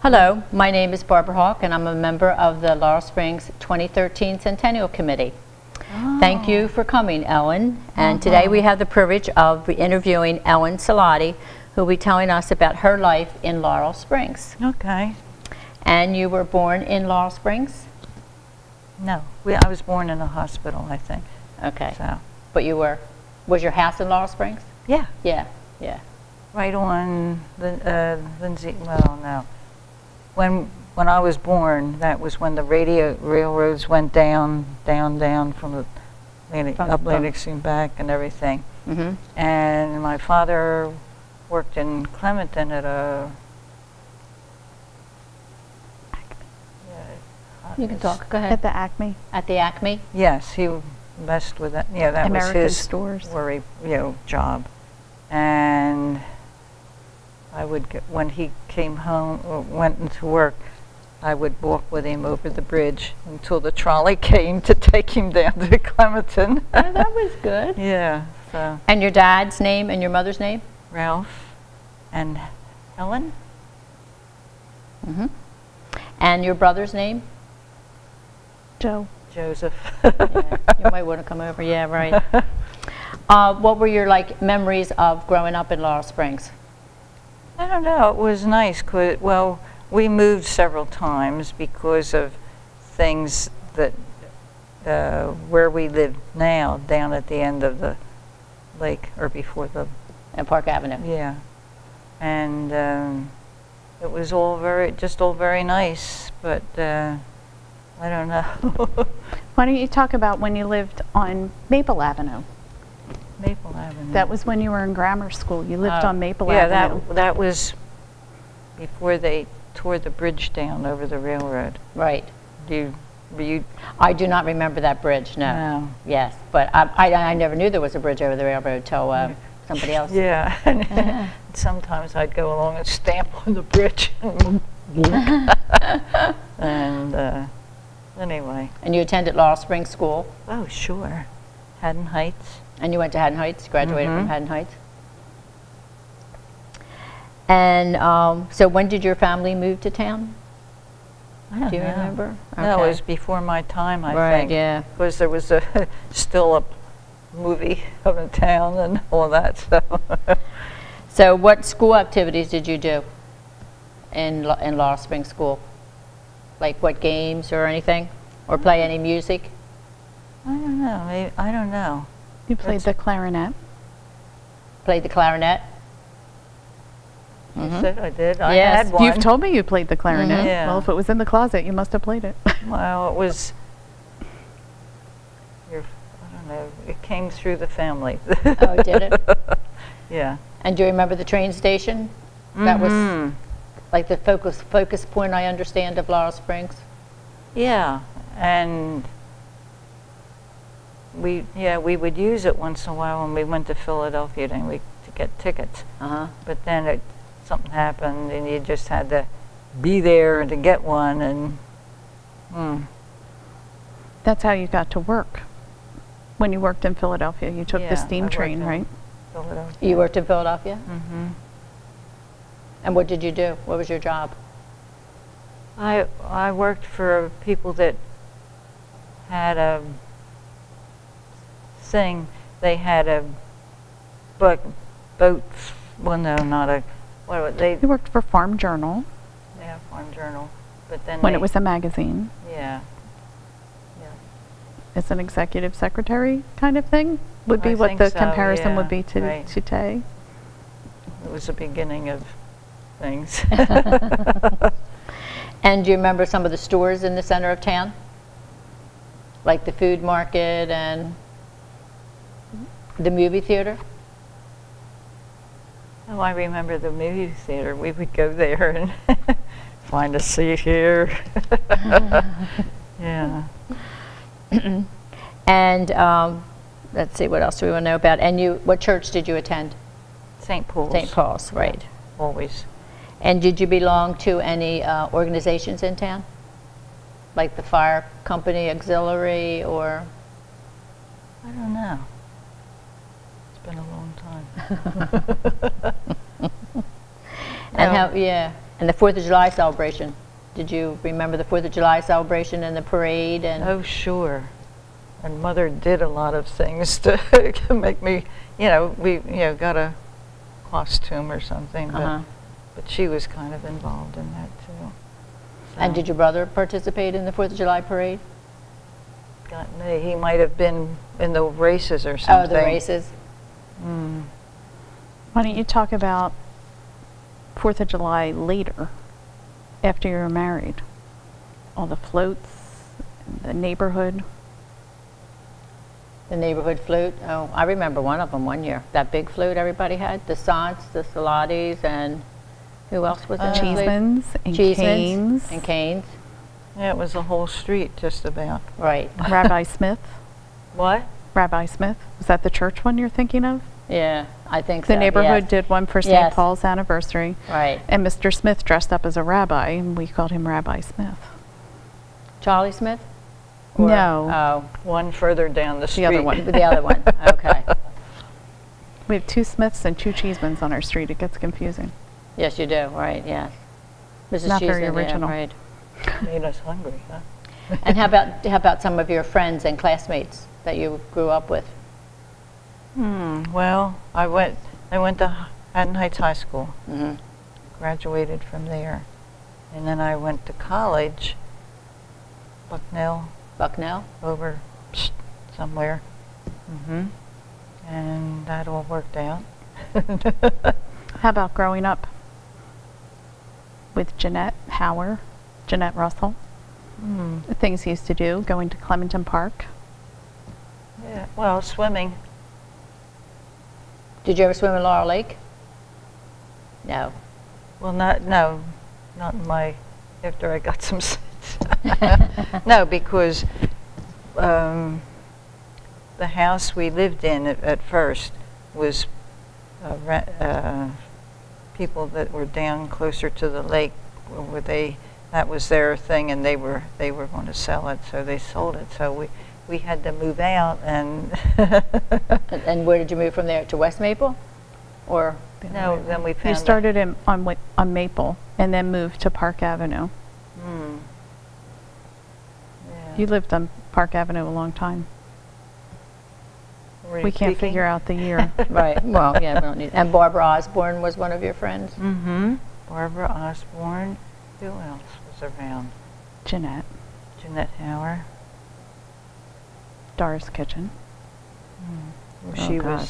Hello, my name is Barbara Hawk, and I'm a member of the Laurel Springs 2013 Centennial Committee. Oh. Thank you for coming, Ellen. And today we have the privilege of interviewing Ellen Salati, who will be telling us about her life in Laurel Springs. Okay. And you were born in Laurel Springs? No, I was born in a hospital, I think. Okay. So. But you were, was your house in Laurel Springs? Yeah. Yeah, yeah. Right on Lindsay, well, no. When I was born, that was when the railroads went down from the Atlantic and back and everything. Mm-hmm. And my father worked in Clementon at a... You can talk, go ahead. At the Acme? At the Acme? Yes, he messed with that. Yeah, that American was his stores. Job. And I would get, when he came home or went into work, I would walk with him over the bridge until the trolley came to take him down to Clementon. Oh, that was good. Yeah. So. And your dad's name and your mother's name? Ralph and Ellen. Mm-hmm. And your brother's name? Joe. Joseph. Yeah, you might want to come over. Yeah, right. What were your memories of growing up in Laurel Springs? I don't know. It was nice. Well, we moved several times because of things that where we live now, down at the end of the lake or before the. At Park Avenue. Yeah, and it was all very nice, but I don't know. Why don't you talk about when you lived on Maple Avenue? Maple Avenue. That was when you were in grammar school. You lived on Maple Avenue. Avenue. Yeah, that was before they tore the bridge down over the railroad. Right. I do not remember that bridge, no. No. Yes, but I never knew there was a bridge over the railroad till somebody else. Yeah, and sometimes I'd go along and stamp on the bridge and and anyway. And you attended Laurel Springs School? Oh, sure. Haddon Heights. And you went to Haddon Heights, graduated from Haddon Heights? And so when did your family move to town? I don't know. Do you remember? No, Okay. it was before my time, I think. Right, yeah. Because there was still a movie of the town and all that stuff. So what school activities did you do in Laurel Springs School? Like what games or anything? Or play any music? I don't know. Maybe, I don't know. You played the clarinet. Played the clarinet? You said I did. I Yes. had one. You've told me you played the clarinet. Yeah. Well, if it was in the closet, you must have played it. Well, it was, I don't know, it came through the family. Oh, did it? Yeah. And do you remember the train station? That was like the focus point, I understand, of Laurel Springs? Yeah, and we would use it once in a while when we went to Philadelphia to get tickets. But then something happened and you just had to be there to get one, and That's how you got to work. When you worked in Philadelphia, you took the steam train, right? Philadelphia. You worked in Philadelphia? Mm-hmm. And what did you do? What was your job? I worked for people that had a thing. They had a boat. Well, no, not a. What they? You worked for Farm Journal. Yeah, Farm Journal. But then when it was a magazine. Yeah. As an executive secretary kind of thing would be what the comparison would be to today. It was the beginning of things. And do you remember some of the stores in the center of town? Like the food market and the movie theater? Oh, I remember the movie theater. We would go there and find a seat here. Yeah. And let's see, what else do we want to know about? And what church did you attend? St. Paul's. St. Paul's, right. Yeah, always. And did you belong to any organizations in town? Like the fire company auxiliary or? I don't know. It's been a long time. And how, yeah. And the 4th of July celebration. Did you remember the 4th of July celebration and the parade? And Oh, sure. And Mother did a lot of things to make me, we got a costume or something, but she was kind of involved in that too. So. And did your brother participate in the 4th of July parade? Got me. He might have been in the races or something. Oh, the races. Why don't you talk about 4th of July later, after you were married? All the floats, the neighborhood. The neighborhood float. Oh, I remember one of them one year. That big float everybody had. The Sants, the Salatis, and who else was in the float? Cheesemans and Canes. And Canes. Yeah, it was a whole street just about. Right. Rabbi Smith. What? Rabbi Smith. Was that the church one you're thinking of? Yeah, I think so. The neighborhood yes. did one for St. Yes. Paul's anniversary. Right. And Mr. Smith dressed up as a rabbi, and we called him Rabbi Smith. Charlie Smith? Or, No. Oh, One further down the street. The other one. the other one. Okay. We have 2 Smiths and 2 Cheesemans on our street. It gets confusing. Yes, you do. Right. Yes. Mrs. Not very Cheeseman, original. Yeah, right. Made us hungry, huh? And how about some of your friends and classmates that you grew up with? Well, I went to Haddon Heights High School. Mm-hmm. Graduated from there, and then I went to college, Bucknell, over somewhere, and that all worked out. How about growing up with Jeanette Russell? The things you used to do, going to Clementon Park. Yeah, well, swimming. Did you ever swim in Laurel Lake? No. Well, not after I got some sense. No, because the house we lived in at first was people that were down closer to the lake, where that was their thing, and they were going to sell it, so they sold it. So we had to move out, and and where did you move from there? To West Maple, or no? Then we found You started on Maple and then moved to Park Avenue. Yeah. You lived on Park Avenue a long time. Were you We can't peeking? figure out the year. right? Well, yeah, we don't need. And Barbara Osborne was one of your friends. Barbara Osborne. Who else was around? Jeanette. Jeanette Hauer. Doris Kitchen. Well, Oh, she God.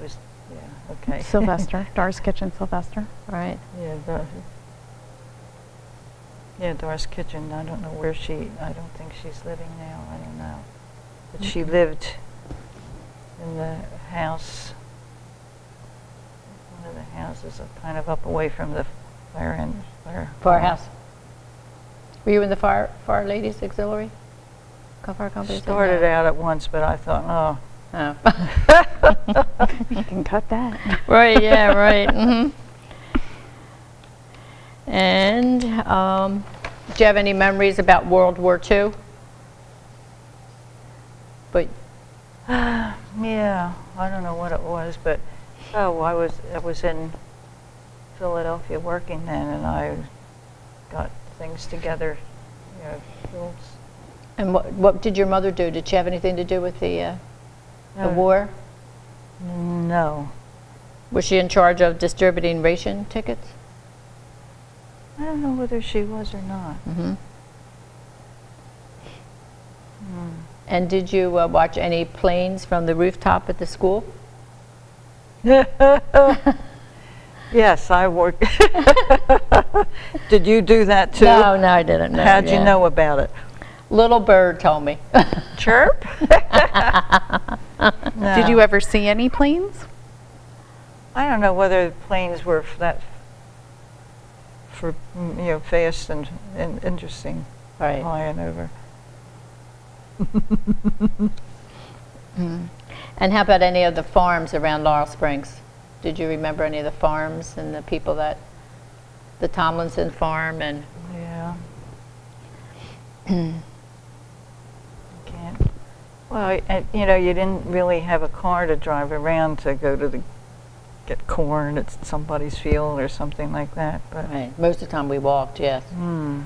was, yeah, okay. Sylvester. Doris Kitchen, Sylvester. Right. Yeah, Doris Kitchen. I don't know where I don't think she's living now. I don't know. But she lived in the house, one of the houses kind of up away from the Firehouse. Were you in the Fire Ladies Auxiliary? Fire company? Started out at once, but I thought, Oh. You can cut that. Right. Yeah. Right. And do you have any memories about World War II? But yeah, I don't know what it was, but I was in Philadelphia working then, and I got things together, builds. And what did your mother do? Did she have anything to do with the war? No. Was she in charge of distributing ration tickets? I don't know whether she was or not. And did you watch any planes from the rooftop at the school? Yes, I worked. Did you do that too? No, I didn't. No, How'd you know about it? Little bird told me. Chirp? No. Did you ever see any planes? I don't know whether planes were fast and interesting, Right. flying over. And how about any of the farms around Laurel Springs? Did you remember any of the farms and the people the Tomlinson farm and? Yeah. Can't. Well, you didn't really have a car to drive around to go to the get corn at somebody's field or something like that. But Right. Most of the time we walked, yes. mm.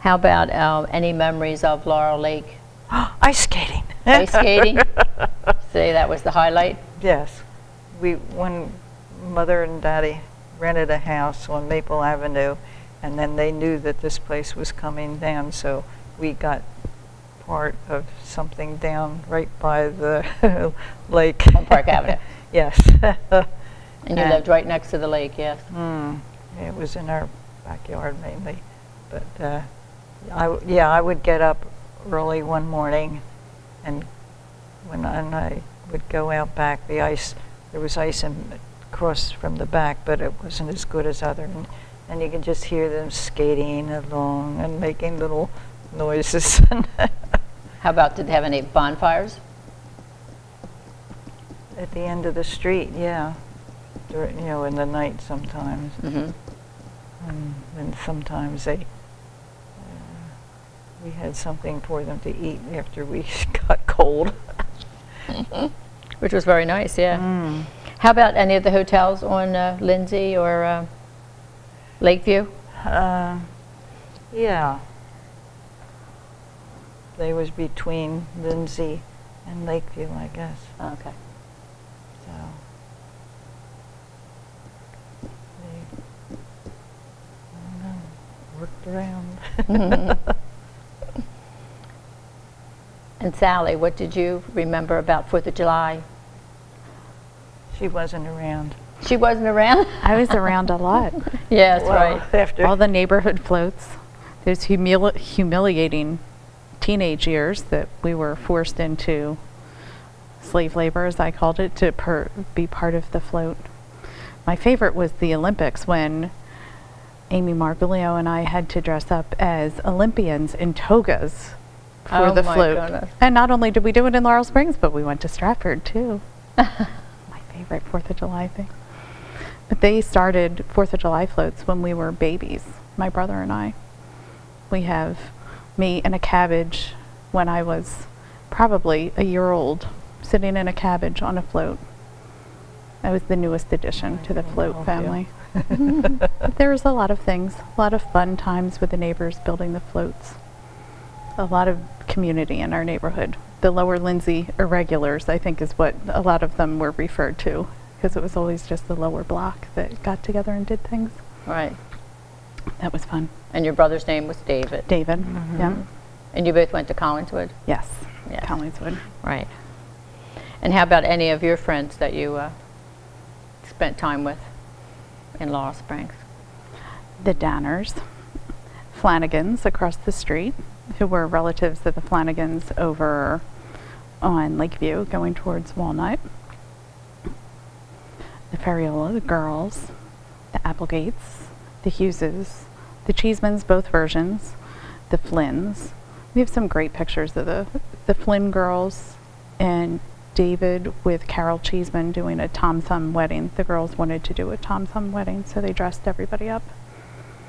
How about any memories of Laurel Lake? Ice skating. Ice skating? Say that was the highlight? Yes. When Mother and Daddy rented a house on Maple Avenue, and then they knew that this place was coming down, so we got part of something down right by the lake. On Park Avenue. Yes. And you lived right next to the lake, yes. It was in our backyard mainly. But I would get up early one morning, and when I would go out back, there was ice across from the back, but it wasn't as good as other. And you could just hear them skating along and making little noises. How about, did they have any bonfires? At the end of the street, yeah. In the night sometimes. Mm-hmm. And sometimes we had something for them to eat after we got cold. Which was very nice, yeah. How about any of the hotels on Lindsay or Lakeview? Yeah. They was between Lindsay and Lakeview, I guess. Okay. So they, I don't know, worked around. And Sally, what did you remember about 4th of July? She wasn't around. She wasn't around? I was around a lot. Yes, Well, right. After All the neighborhood floats. Those humiliating teenage years that we were forced into slave labor, as I called it, to be part of the float. My favorite was the Olympics, when Amy Marguglio and I had to dress up as Olympians in togas for the float. Goodness. And not only did we do it in Laurel Springs, but we went to Stratford too. My favorite 4th of July thing. But they started 4th of July floats when we were babies, my brother and I. We have me in a cabbage when I was probably a year old, sitting in a cabbage on a float. I was the newest addition to the float family. But there was a lot of things, a lot of fun times with the neighbors building the floats. A lot of community in our neighborhood. The Lower Lindsay Irregulars, I think, is what a lot of them were referred to, because it was always just the lower block that got together and did things. Right. That was fun. And your brother's name was David? David, yeah. And you both went to Collingswood? Yes, Yes. Collingswood. Right. And how about any of your friends that you spent time with in Laurel Springs? The Danners, Flanagans across the street, who were relatives of the Flanagans over on Lakeview going towards Walnut. The Ferriola, the girls, the Applegates, the Hugheses, the Cheesemans, both versions, the Flynns. We have some great pictures of the Flynn girls and David with Carol Cheeseman doing a Tom Thumb wedding. The girls wanted to do a Tom Thumb wedding, so they dressed everybody up.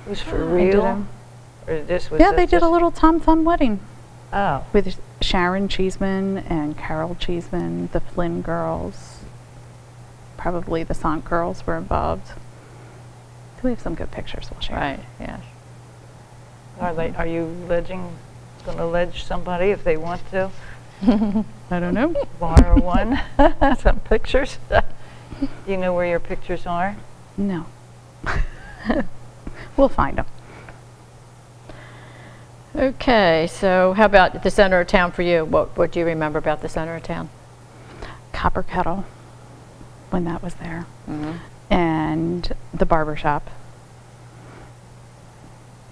it was for real? Or this was Yeah, they did a little Tom Thumb wedding Oh. with Sharon Cheeseman and Carol Cheeseman, the Flynn girls. Probably the Sant girls were involved. So we have some good pictures we'll share. Right, yes. Are you going to ledge somebody if they want to? I don't know. Borrow one? Some pictures? Do you know where your pictures are? No. We'll find them. Okay, so how about the center of town for you? What do you remember about the center of town? Copper Kettle, when that was there. Mm-hmm. And the barber shop.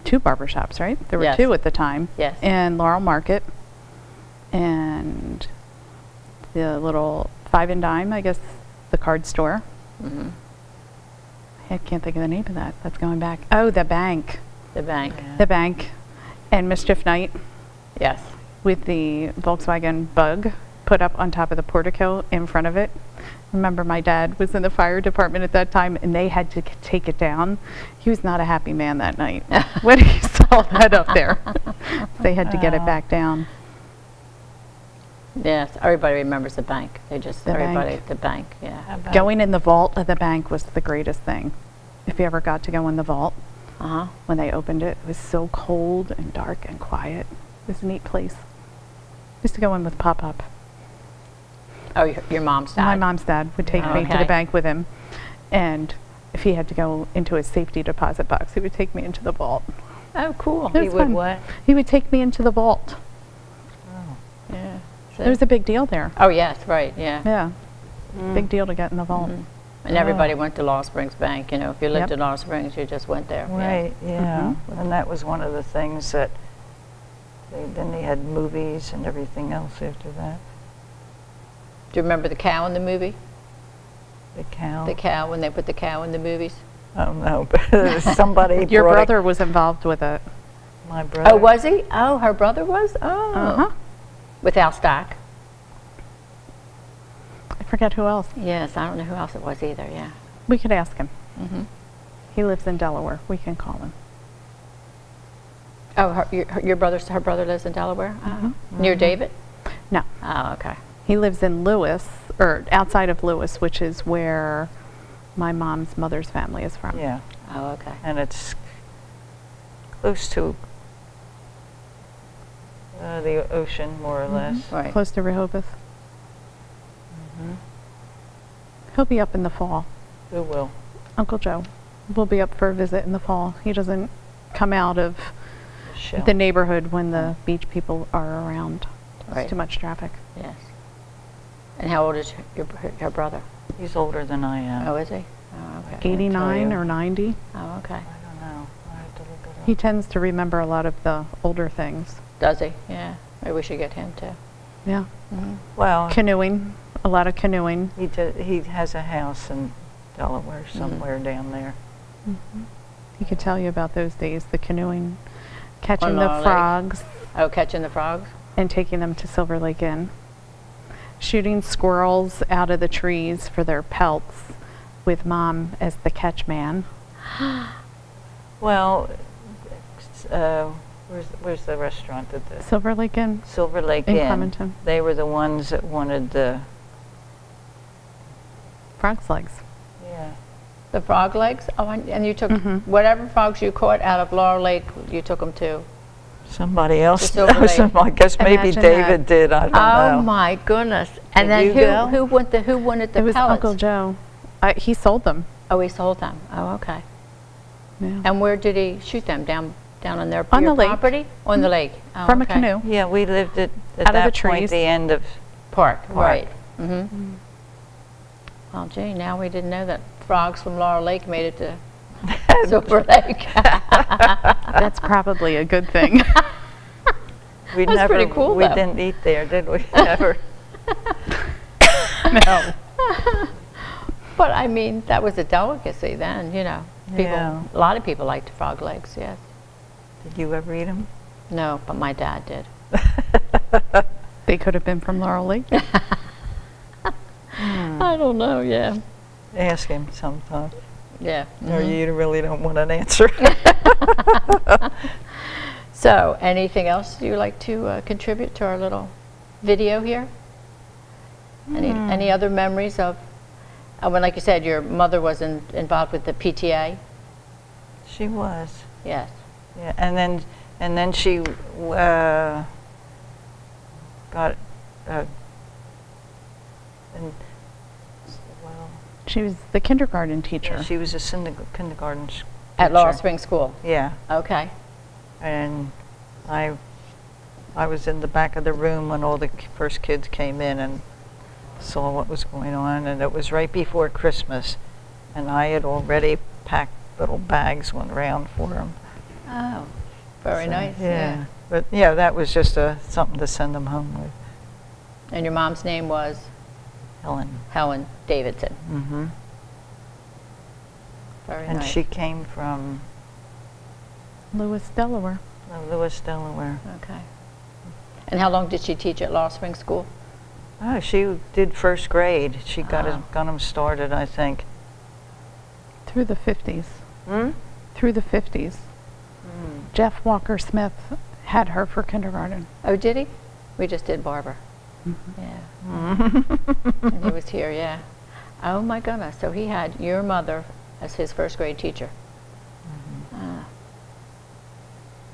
2 barber shops, right? There were Yes. 2 at the time. Yes. And Laurel Market. And the little 5 and Dime, I guess, the card store. Mm-hmm. I can't think of the name of that. That's going back. Oh, the bank. The bank, Yeah. The bank. And Mischief Night yes. with the Volkswagen Bug put up on top of the portico in front of it. Remember, my dad was in the fire department at that time, and they had to take it down. He was not a happy man that night when he saw that up there. They had to get it back down. Yes, everybody remembers the bank. They just, The everybody bank. at the bank, yeah. Going in the vault of the bank was the greatest thing. If you ever got to go in the vault, Uh-huh. when they opened it, it was so cold and dark and quiet. It was a neat place. Used to go in with Pop-Up. Oh, your mom's dad? My mom's dad would take me to Okay. the bank with him, and if he had to go into his safety deposit box, he would take me into the vault. Oh, cool. It He was would fun. what? He would take me into the vault. Oh. Yeah. It was a big deal there. Oh, yes, right, yeah. Yeah, big deal to get in the vault. And everybody went to Laurel Springs Bank, you know, if you lived Yep. in Laurel Springs, you just went there. yeah. Right, yeah. And that was one of the things that, then they had movies and everything else after that. Do you remember the cow in the movie? The cow. The cow, when they put the cow in the movies? Oh, no, but somebody Your brought it- brother was involved with it. My brother. Oh, was he? Oh, her brother was? Oh. Uh-huh. With Al Stack? I forget who else. Yes, I don't know who else it was either, yeah. We could ask him. Mm-hmm. He lives in Delaware. We can call him. Oh, her brother lives in Delaware? Oh. Near David? No, Oh, okay. he lives in Lewis, or outside of Lewis, which is where my mom's mother's family is from. Yeah, Oh, okay. and it's close to the ocean, more or less. Right. Close to Rehoboth. He'll be up in the fall. Who will? Uncle Joe will be up for a visit in the fall. He doesn't come out of Michelle. the neighborhood when the beach people are around. Right. It's too much traffic. Yes. And how old is your brother? He's older than I am. Oh, is he? Oh, okay. 89 you. or 90. Oh, okay. I don't know. I have to look it up. He tends to remember a lot of the older things. Does he? Yeah. Maybe we should get him too. Yeah. Well, Canoeing, a lot of canoeing. he has a house in Delaware somewhere down there. He could tell you about those days, the canoeing, catching On the Laurel Lake. frogs Oh, catching the frogs? and taking them to Silver Lake Inn. Shooting squirrels out of the trees for their pelts with Mom as the catch man. Well, where's the restaurant at the Silver Lake Inn Silver Lake in Inn? Clementon. They were the ones that wanted the, Frog's legs. yeah. The frog legs? Oh, and you took whatever frogs you caught out of Laurel Lake, you took them to? Somebody else. Silver Lake. I guess maybe Imagine David that. did. I don't know. Oh my goodness! And Did then you go? who wanted the It was pellets? Uncle Joe. He sold them. Oh, he sold them. Oh, okay. Yeah. And where did he shoot them? Down on their On your the lake. property? On the lake. Oh, From okay. a canoe. Yeah, we lived at Out of that the point, trees. the end of Park. Right. Mm-hmm. Well, gee, now we didn't know that frogs from Laurel Lake made it to Silver Lake. That's probably a good thing. We That's pretty cool, We though. didn't eat there, did we? Never. No. But I mean, that was a delicacy then, you know. People, Yeah. a lot of people liked frog legs, yes. Did you ever eat them? No, but my dad did. They could have been from Laurel Lake. I don't know, yeah. Ask him sometime. Yeah. Or you really don't want an answer. So, anything else you'd like to contribute to our little video here? Any other memories of, when, like you said, your mother was involved with the PTA? She was. Yes. Yeah, and then she got and well, She was the kindergarten teacher. she was a kindergarten At Laurel teacher. Springs School? Yeah, Okay. and I was in the back of the room when all the first kids came in and saw what was going on, and it was right before Christmas, and I had already packed little bags, went around for them. Oh, very So, nice. Yeah, but yeah, that was just something to send them home with. And your mom's name was Ellen. Helen Davidson. Mm-hmm. Very And nice. she came from Lewis, Delaware. Lewis, Delaware. Okay. And how long did she teach at Laurel Springs School? Oh, she did first grade. She got Oh. them started, I think. Through the 50s. Hmm? Through the 50s. Jeff Walker Smith had her for kindergarten. Oh, did he? We just did Barbara. Yeah. And he was here, yeah. Oh my goodness, so he had your mother as his first grade teacher.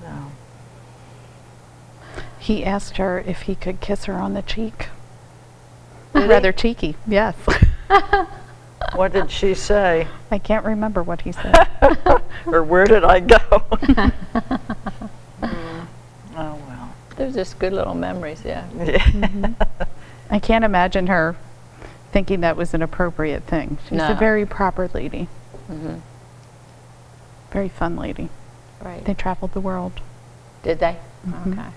So, He asked her if he could kiss her on the cheek. Did he? Rather cheeky, yes. what did she say? I can't remember what he said. Or where did I go? Oh, well. They're just good little memories, yeah. Yeah. I can't imagine her thinking that was an appropriate thing. She's No. a very proper lady. Hmm. Very fun lady. Right. They traveled the world. Did they? Mhm. Okay.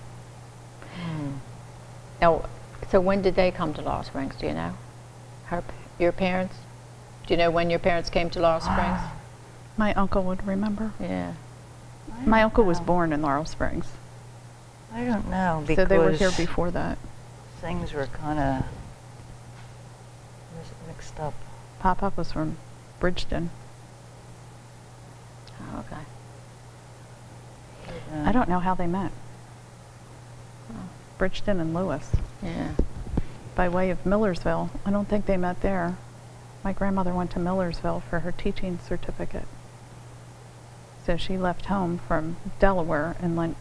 Now, so when did they come to Laurel Springs? Do you know? Your parents? Do you know when your parents came to Laurel Springs? My uncle would remember. Yeah. My uncle was born in Laurel Springs, I don't know, because so they were here before that. things were kind of mixed up. Papa was from Bridgeton. Oh, okay. I don't know how they met. Bridgeton and Lewis, Yeah. by way of Millersville. I don't think they met there. My grandmother went to Millersville for her teaching certificate. So she left home from Delaware and went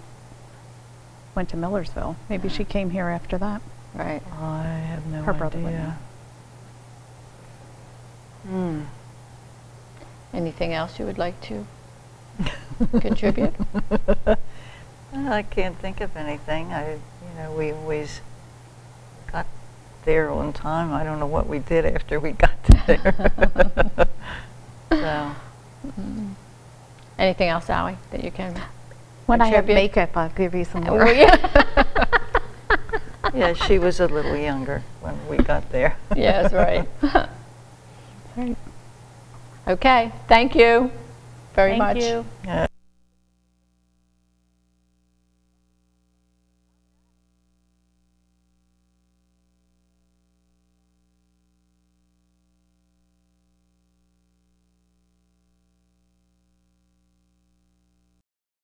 to Millersville. Maybe she came here after that. Right. I have no Her brother would idea. Anything else you would like to contribute? I can't think of anything. We always got there on time. I don't know what we did after we got there. So. Anything else, Sally, that you can When I have contribute? makeup, I'll give you some more. Well, yeah. Yeah, she was a little younger when we got there. Yes, right. Right. Okay, thank you very Thank much. you. Yeah.